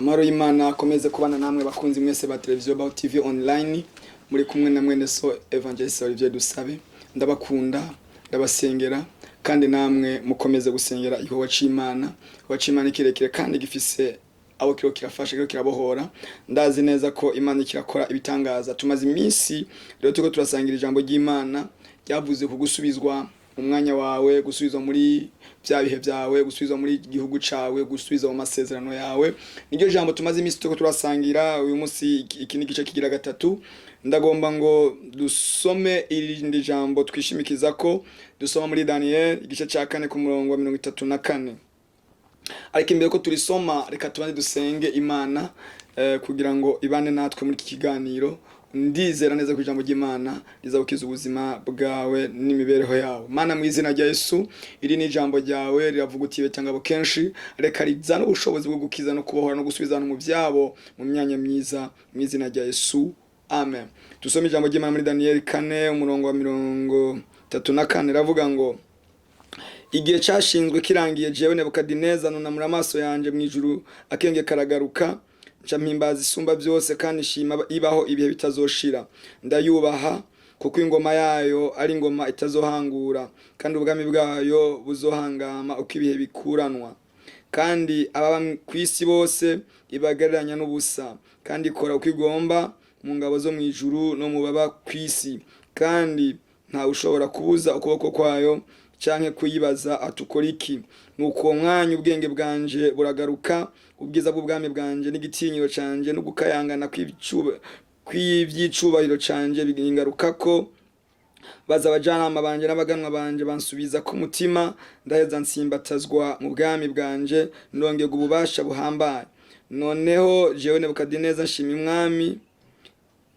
Maro y'Imana akomeze kubana namwe bakunzi mwese ba televiziyo BAHO TV online muri kumwe na mwene so Evangelist Olivier Dusabe ndabakunda ndabasengera kandi namwe mukomeze gusengera igikorwa c'Imana kirekire kandi gifise abo kiro kirafasha kiro kirabohora ndazi neza ko Imana kirakora ibitangaza tumaze iminsi rero tuko turasangira ijambo ry'Imana ryavuze kugusubizwa umwanya wawe gusubizwa muri bya bihe byawe gusubizwa muri gihugu cawe gusubizwa mu masezerano yawe niryo jambo tumaze iminsi tuko turasangira uyu munsi iki ni gice kigira gatatu ndagomba ngo dusome irindi jambo twishimikiza ko dusoma muri Daniel igice ca 4 ku murongo wa 34 ariko imbere ko turisoma reka tubane dusenge Imana kugira ngo ibane natwe muri iki kiganiro ndizera neza ko ijambo ry'Imana rizabukiza ubuzima bwawe n'imibereho yawe Mana mu izina rya Yesu iri ni ijambo ryawe riravuga uti betangabo kenshi reka rizana ubushobozi bwo gukiza no kubohora no gusubizana mu byabo mu myanya myiza mu izina rya Yesu amen tusome ijambo ry'Imana muri Daniel 4 umurongo wa 34 ravuga ngo igihe cyashinzwe kirangiye jewe Nebukadineza nunamura amaso yanje mu ijuru akenge karagaruka mpimbaza isumba byose kandi shima ibaho ibihe bitazoshira ndayubaha kuko ingoma yayo ari ingoma itazohangura kandi ubwami bwayo buzohangama uko ibihe bikuranwa kandi ababa kwisi bose ibagereranya n'ubusa kandi ikora uko igomba mu ngabo zo mu ijuru no mu baba kwisi kandi nta ushobora kubuza ukuboko kwayo canke kuyibaza atukora iki nuko mwanya ubwenge bwanje buragaruka ubwiza bw'ubwami bwanje n'igitinyiro canje no gukayangana kw'ivyicubahiro canje bigingaruka ko baza abajanama banje n'abaganwa banje bansubiza ku mutima ndaheza nsimbatazwa mu bwami bwanje ndongera ububasha buhambaye noneho jewe Nebukadineza nshima umwami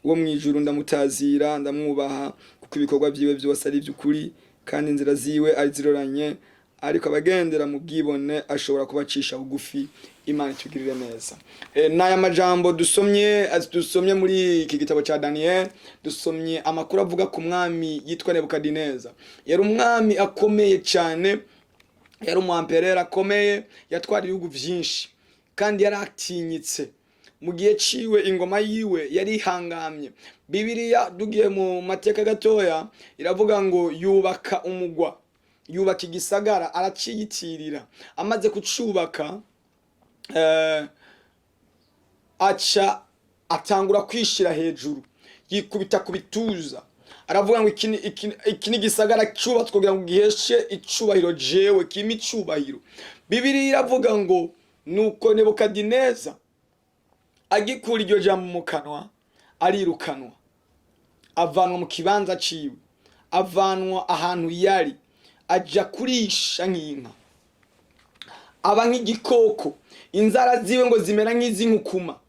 wo mwijuru ndamutazira ndamwubaha kuko ibikorwa byiwe byose ari by'ukuri kandi inzira ziwe ari ziroranye ariko abagendera mu bwibone ashobora kubacisha bugufi Imana itugirire neza naya majambo dusomye muri iki gitabo ca Daniel dusomye amakuru avuga ku mwami yitwa Nebukadineza yari umwami akomeye cyane yari umwamperera akomeye yatwara ibihugu byinshi kandi yari atinyitse mu gihe ciwe ingoma yiwe yari ihangamye Bibiliya dugiye mu mateka gatoya iravuga ngo yubaka umugwa yubaka igisagara araciyitirira amaze kucubaka aca atangura kwishira hejuru yikubita kubituza aravuga ngo iki ni gisagara cyubatswe kugira ngo giheshe icubahiro jewe kimi cubahiro Bibiliya iravuga ngo nuko Nebukadineza agikura iryo jambo mu kanwa arirukanwa avanwa mu kibanza ciwe avanwa ahantu yari aja kurisha nk'inka aba nk'igikoko inzara ziwe ngo zimera nk'izinkukuma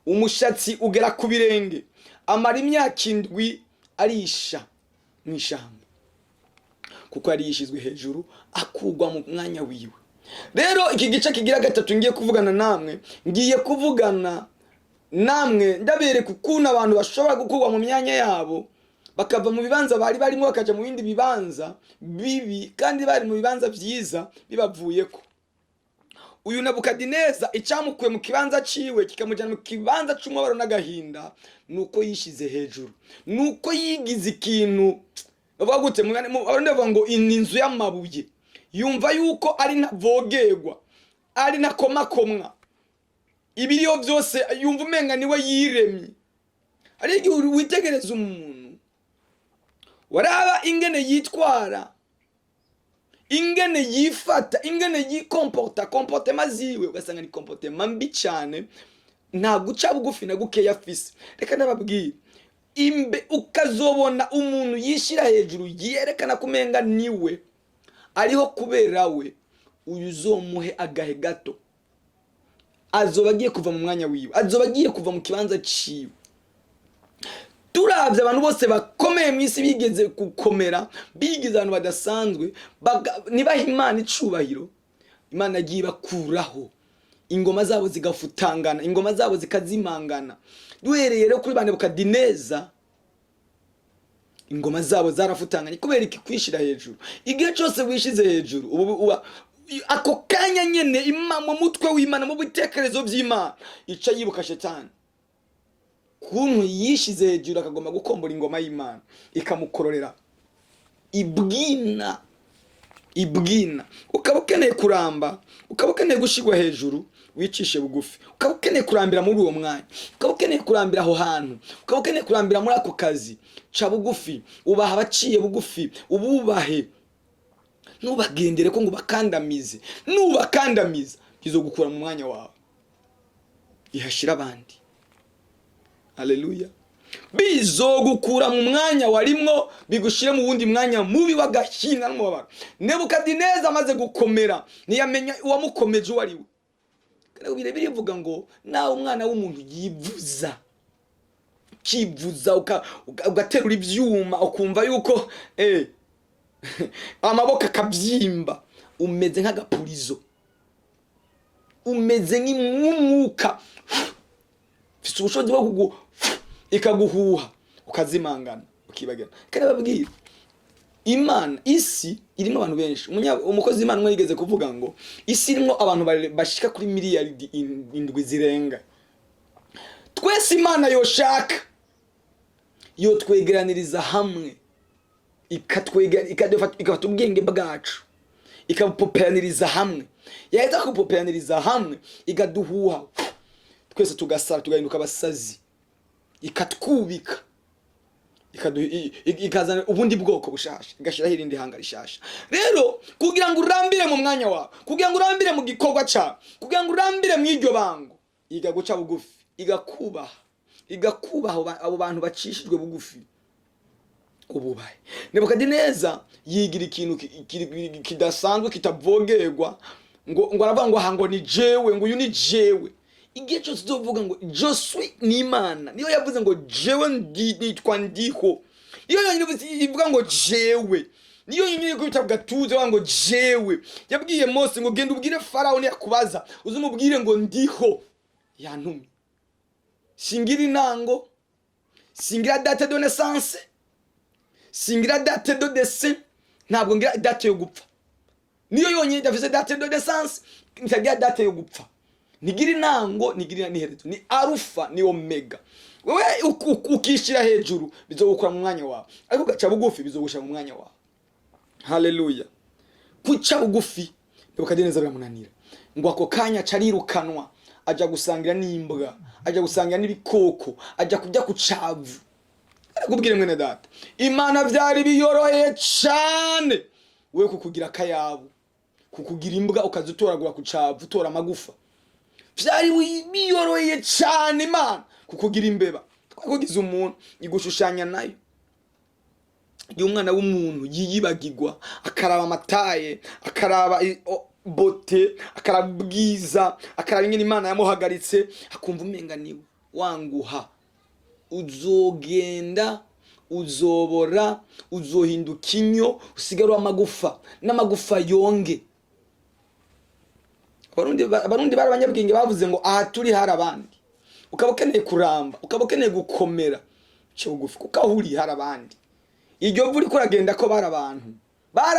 umushatsi ugera ku birenge amara imyaka 7 arisha mw'ishamba kuko arishizwe hejuru akugwa mu mwanya wiwe rero iki gice kigira gatatu ngiye kuvugana namwe ngiye kuvugana namwe ndabereka ukuntu abantu bashobora gukurwa mu myanya yabo bakava mu bibanza bari barimo bakaja mu bindi bibanza bibi kandi bari mu bibanza byiza bibavuyeko uyu Nebukadineza icyamukuye mu kibanza ciwe kikamujana mu kibanza c'umubaro n'agahinda nuko yishize hejuru nuko yigize ikintu bavuga gute bavuga ngo inzu y'amabuye yumva yuko ari ntavogerwa ari ntakomakomwa ibiriyo byose yumva umenga niwe yiremye ari igihe witegereza umuntu waraba ingene yitwara ingene yifata ingene yikomporta maziwe ugasanga ni comportement mbi cyane nta guca bugufi na gukeya afise reka nababwira imbe ukazobona umuntu yishira hejuru yerekana kumenga niwe ariho kubera we uyu uzomuhe agahe gato azoba agiye kuva mu mwanya wiwe azoba agiye kuva mu kibanza ciwe turavye abantu bose bakomeye mu isi bigeze gukomera bigize abantu badasanzwe nibaha Imana icubahiro Imana agiye bakuraho ingoma zabo zigafutangana ingoma zabo zikazimangana duhereye rero kuri Nebukadineza ingoma zabo zarafutanganye kubera iki kwishira hejuru igihe cyose wishize hejuru ako kanya nyene mu mutwe w'Imana mu bitekerezo by'Imana ica yibuka shetani kuntu yishize hejuru akagomba gukombora ingoma y'Imana ikamukororera ibwina ukaba ukeneye kuramba, ukaba ukeneye gushigwa hejuru, wicishe bugufi, ukaba ukeneye kurambira muri uwo mwanya, ukaba ukeneye kurambira aho hantu, ukaba ukeneye kurambira muri ako kazi, ca bugufi, ubaha abaciye bugufi, ububahe, nubagendere ko ngo bakandamize, nubakandamiza bizogukura mu mwanya wawe ihashira abandi. Haleluya. Bizogukura mu mwanya warimwo bigushire mu wundi mwanya mubi w'agahinda n'umubabaro. Nebukadineza amaze gukomera niyamenya uwamukomeje uwo ari we. Kandi bire bivuga ngo nawe umwana w'umuntu yivuza kivuza ugaterura ibyuma ukumva yuko amaboko akabyimba, umeze nk'agapurizo, umeze nk'umwuka ufite ubushobozi bwo ikaguhuha ukazimangana ukibagana. Kandi babwira Imana isi irimo abantu benshi. Umukozi Imana umwe yigeze kuvuga ngo isi irimo abantu bashika kuri miliyaridi 7 zirenga. Twese Imana yoshaka yo twegeraniriza hamwe ikafata ubwenge bwacu ikabupoperaniriza hamwe, yahita kupoperaniriza hamwe igaduhuha twese tugasara tugahinduka abasazi, ikatwubika ikazana ubundi bwoko bushasha, igashiraho irindi hanga rishasha. Rero kugira ngo urambire mu mwanya wawe, kugira ngo urambire mu gikorwa cyawe, kugira ngo urambire mu iryo bango, igaguca bugufi, igakubaha abo bantu bacishijwe bugufi ububaye. Nebukadineza yigira ikintu kidasanzwe kitavogerwa ngo aravuga ngo hango ni jewe, ngo uyu ni jewe. Igihe cyose tuvuga ngo Josui ni Imana, niyo yavuze ngo jewe nitwa ndiho, niyo ivuga ngo jewe, niyo nyine kubita bwatuze ngo jewe. Yabwiye Mose ngo genda ubwire Farao yakubaza uzumubwire ngo ndiho yantumye. Singira inango, singira date de naissance, singira date de décès, ntabwo ngira date yo gupfa. Niyo yonyine dafise date de naissance, ntagira date yo gupfa. Nigira inango, nigira n'iherezo, ni Alpha ni Omega. Wewe ukishira hejuru bizogukura mu mwanya wawe, ariko gaca bugufi bizogusha mu mwanya wawe. Haleluya. Kuca bugufi Nebukadineza biramunanira ngo ako kanya carirukanwa, aja gusangira n'imbwa, aja gusangira n'ibikoko, aja kujya kucavu. Kubwire mwene data, Imana vyari biyoroheye cyane we kukugira akayabu, kukugira imbwa ukazitoragura kucavu, utora amagufa. Vyari biyoroheye cyane Imana kukugira imbeba, twakugize umuntu igushushanya nayo. Iyo umwana w'umuntu yiyibagirwa, akaraba amataye, akaraba bote, akaraba bwiza, akaraba ingene Imana yamuhagaritse, akumva umenga niwe wanguha, uzogenda uzobora, uzohinduka inyo, usigara amagufa n'amagufa yonge. Abarundi bari abanyabwenge bavuze ngo aha turi hari abandi. Ukaba ukeneye kuramba, ukaba ukeneye gukomera cyo bugufi, kuko ahuri hari abandi. Iryo vuri kuragenda ko bari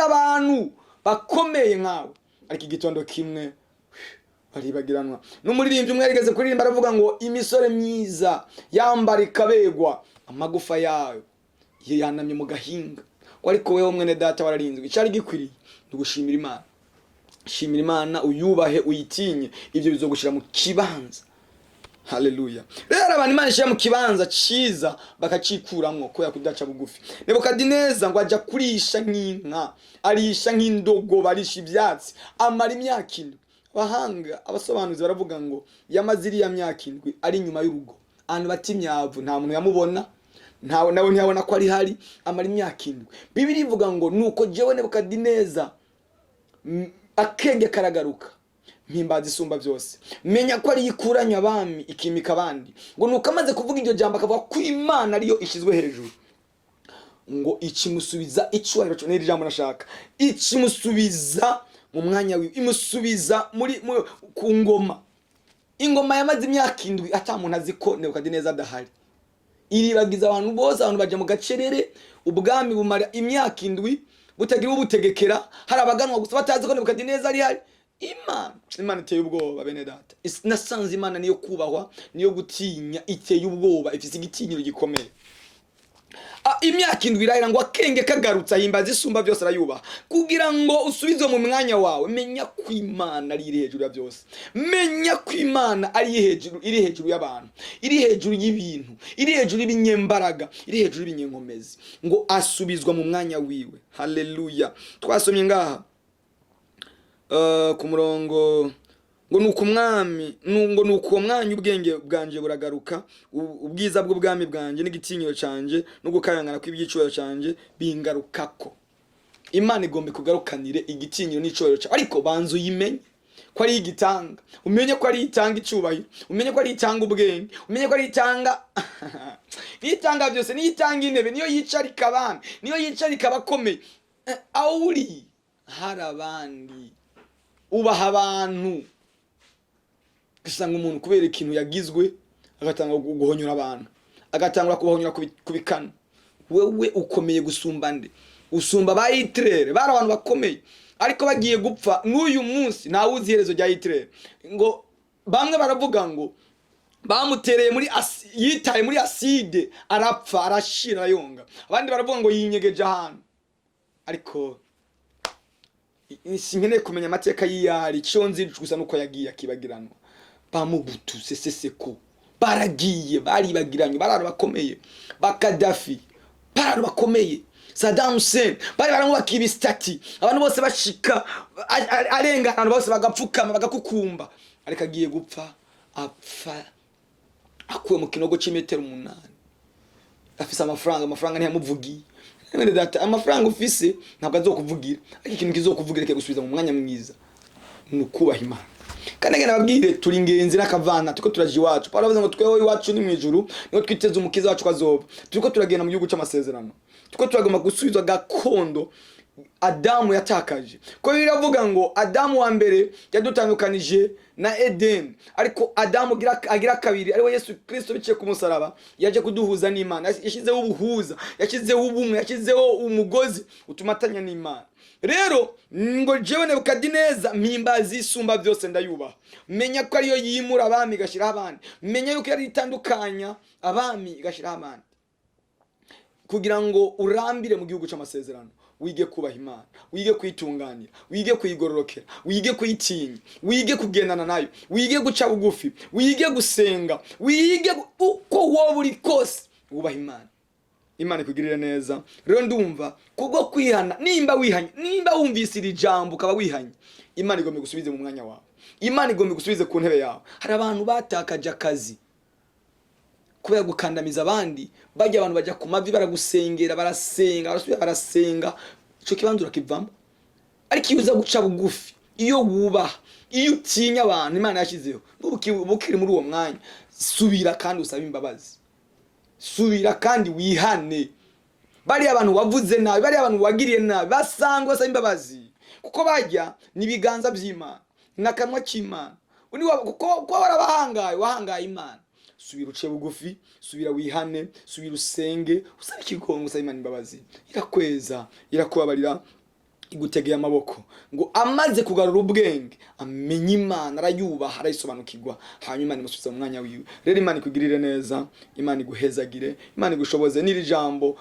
abantu bakomeye nkawe, ariko igitondo kimwe baribagiranwa. N'umuririmbyi umwe yarigeze kuririmba aravuga ngo imisore myiza yambara ikabegwa, amagufa yayo yanamye mu gahinga. Ariko wewe mwene data wararinzwe, cyari gikwiriye tugushimira Imana. Shimira Imana, uyubahe, uyitinye, ibyo bizogushira mu kibanza. Haleluya. Rero abantu Imana ishira mu kibanza ciza bakacikuramwo ko yakudaca bugufi. Nebukadineza ngo aja kurisha nk'inka, arisha nk'indogo, barisha ivyatsi, amara imyaka 7. Bahanga abasobanuzi baravuga ngo yamaziri ya myaka 7 ari nyuma y'urugo, ahantu bati imyavu nta muntu yamubona, nawe ntiyabona ko ari hari, amara imyaka 7. Bibiri ivuga ngo nuko jewe Nebukadineza akenge karagaruka, mpimbaza isumba byose, menya ko ari yikuranya abami ikimika abandi. Ngo nuko amaze kuvuga iryo jambo akavuga ko Imana ariyo ishizwe hejuru, ngo ikimusubiza icubahiro cyo n'iri jambo nashaka, ikimusubiza mu mwanya wiwe, imusubiza muri ku ngoma. Ingoma yamaze imyaka 7 ata muntu aziko Nebukadineza adahari. Iribagiza abantu bose, abantu baje mu gacerere, ubwami bumara imyaka 7 butagira ubutegekera, hari abaganwa gusa batazi ko Nebukadineza ari hari. Imana iteye ubwoba bene data. Nasanze Imana niyo kubahwa, niyo gutinya, iteye ubwoba, ifise igitinyiro gikomeye. Imyaka indwi irahera ngo akenge kagarutse ahimbaza isumba byose arayubaha, kugira ngo usubizwe mu mwanya wawe. Menya ko Imana ari hejuru ya byose, menya ko Imana ari hejuru, iri hejuru y'abantu, iri hejuru y'ibintu, iri hejuru y'ibinyembaraga, iri hejuru y'ibinyenkomezi, ngo asubizwa mu mwanya wiwe. Haleluya. Twasomye ngaha ku murongo ngo nuko umwami ngo nuko mwanya ubwenge bwanje buragaruka, ubwiza bw'ubwami bwanje n'igitinyiro canje no gukayangana kw'ibyiciro canje bingarukako. Imana igombe kugarukanire igitinyiro n'icoro cyawe, ariko banzu yimenye ko ari igitanga, umenye ko ari itanga icubahiro, umenye ko ari itanga ubwenge, umenye ko ari itanga itanga byose, ni itanga intebe, niyo yicarika abami, niyo yicarika abakomeye. Aho uri hari abandi ubaha abantu, gisanga umuntu kubera ikintu yagizwe agatanga guhonyura abantu, agatangura kubahonyura kubikana. Wewe ukomeye gusumba nde? Usumba ba Hitler, bari abantu bakomeye, ariko bagiye gupfa n'uyu munsi ntawe uzi iherezo rya Hitler. Ngo bamwe baravuga ngo bamutereye muri yitaye muri acide arapfa arashira yonga, abandi baravuga ngo yinyegeje ahantu. Ariko sinkeneye kumenya amateka y'iyari, cyo nzi gusa nuko yagiye akibagiranwa. Bamubutu seseseko baragiye, baribagiranye, bararo bakomeye, bakadafi bararo bakomeye, Saddam Hussein bari baramubaka ibistati, abantu bose bashika arengana, abantu bose bagapfukama bagakukumba, ariko agiye gupfa apfa akuwe mu kinogo c'imetero 8. Afise amafaranga ntiyamuvugiye. None data amafaranga ufise ntabwo azokuvugira, ariko ikintu kizokuvugira cyo gusubiza mu mwanya mwiza nukubaha Imana. Kandi ngena babwire turi ingenzi n'akavana, tuko turaje iwacu. Paulo avuze ngo tweho iwacu ni mwijuru, niho twiteze umukiza wacu kazoba. Tuko turagenda mu gihugu cy'amasezerano, tuko turagomba gusubizwa gakondo Adamu yatakaje. Ko biravuga ngo Adamu wa mbere yadutandukanije na Eden, ariko Adamu agira kabiri ari we Yesu Kristo biciye ku musaraba, yaje kuduhuza n'Imana, yashizeho ubuhuza, yashizeho ubumwe, yashizeho umugozi utumatanya n'Imana. Rero ngo jewe Nebukadineza mpimbaza isumba byose ndayubaha. Menya ko ariyo yimura abami gashira abandi, menya yuko yari itandukanya abami gashira abandi, kugira ngo urambire mu gihugu cy'amasezerano. Wige kubaha Imana, wige kwitunganira, wige kuyigororokera, wige kuyitinya, wige kugendana nayo, wige guca bugufi, wige gusenga, wige uko wowe uri kose wubaha Imana. Imana ikugirire neza. Rero ndumva kubwo kwihana, nimba wihanye, nimba wumvise iri jambo ukaba wihanye, Imana igombe gusubize mu mwanya wawe, Imana igombe gusubize ku ntebe yawe. Hari abantu batakaje akazi kubera gukandamiza abandi, bajya abantu bajya ku mavi baragusengera, barasenga, ico kibanza urakivamo. Ariko iyo uza guca bugufi, iyo wubaha, iyo utinya abantu Imana yashizeho, bukiri muri uwo mwanya, subira kandi usaba imbabazi, subira kandi wihane. Bari abantu wavuze nabi, bari abantu wagiriye nabi, basangwa usaba imbabazi, kuko bajya nibiganza by'Imana nakanwa cy'Imana. Kuko wahangaye Imana. Subira uce bugufi, subira wihane, subira usenge, usaba ikigongo, usaba Imana imbabazi. Irakweza, irakubabarira, igutegeye amaboko. Ngo amaze kugarura ubwenge, amenye Imana, arayubaha, arayisobanukirwa, hanyuma Imana imusubiza mu mwanya wiwe. Rero Imana ikugirire neza, Imana iguhezagire, Imana igushoboze. N'iri jambo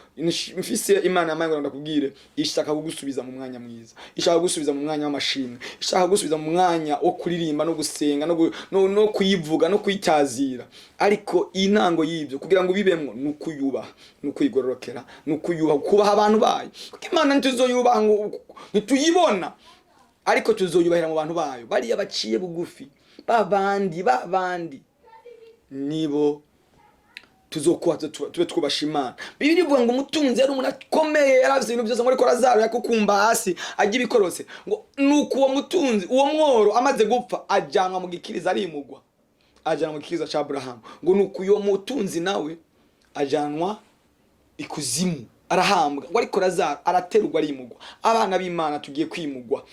mfise Imana yamaye ngo ndakubwire, ishaka kugusubiza mu mwanya mwiza, ishaka kugusubiza mu mwanya w'amashimwe, ishaka kugusubiza mu mwanya wo kuririmba no gusenga no kuyivuga no kwitazira. Ariko intango y'ibyo kugira ngo bibemwo nukuyubaha, nukuyigororokera, nukuyubaha, kubaha abantu bayo. Kuko Imana ntizoyubaha ngo ntituyibona, ariko tuzoyubahira mu bantu bayo, bari abaciye bugufi, babandi nibo tuzokuwa tube twubasha Imana. Bibiri bivuga ngo umutunzi ari umuntu akomeye, yaravye ibintu byose, ngo ariko Lazaro yakukumba hasi agira ikorose. Ngo nuko uwo mutunzi, uwo mworo amaze gupfa, ajanwa mu gikiriza arimugwa, ajanwa mu gikiriza ca Abrahamu. Ngo nuko uyo mutunzi nawe ajanwa ikuzimu, arahambwa, ngo ariko Lazaro araterurwa arimugwa. Abana b'Imana tugiye kwimugwa,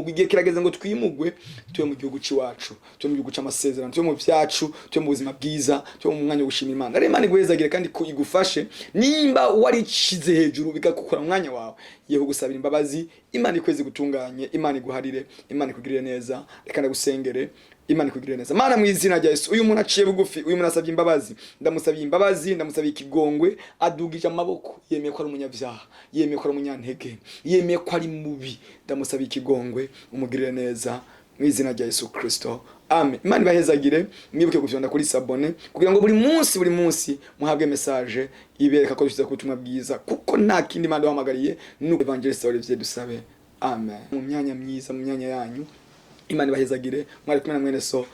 igihe kirageze ngo twimugwe tuye mu gihugu ciwacu, tuye mu gihugu c'amasezerano, tuye mu vyacu, tuye mu buzima bwiza, tuye mu mwanya wo gushima Imana. Rero Imana iguhezagire kandi ko igufashe, nimba waricize hejuru bigakukura mu mwanya wawe, yeho gusabira imbabazi, Imana ikweze gutunganye, Imana iguharire, Imana ikugirire neza. Reka ndagusengere, Imana ikugirire neza. Mana mu izina rya Yesu, uyu muntu aciye bugufi, uyu muntu asabye imbabazi, ndamusabiye imbabazi, ndamusabiye ikigongwe, adugije amaboko, yemeye ko ari umunyabyaha, yemeye ko ari umunyantege, yemeye ko ari mubi, ndamusabiye ikigongwe, umugirire neza mu izina rya Yesu Kristo. Amen. Imana ibahezagire, mwibuke gufyonda kuri sabone kugira ngo buri munsi muhabwe message ibereka ko dushyize ku butumwa bwiza, kuko nta kindi Imana yahamagariye nuko evangelist Olivier dusabe. Amen. Mu myanya myiza, mu myanya yanyu, Imana ibahezagire. Mwari kumwe na mwene so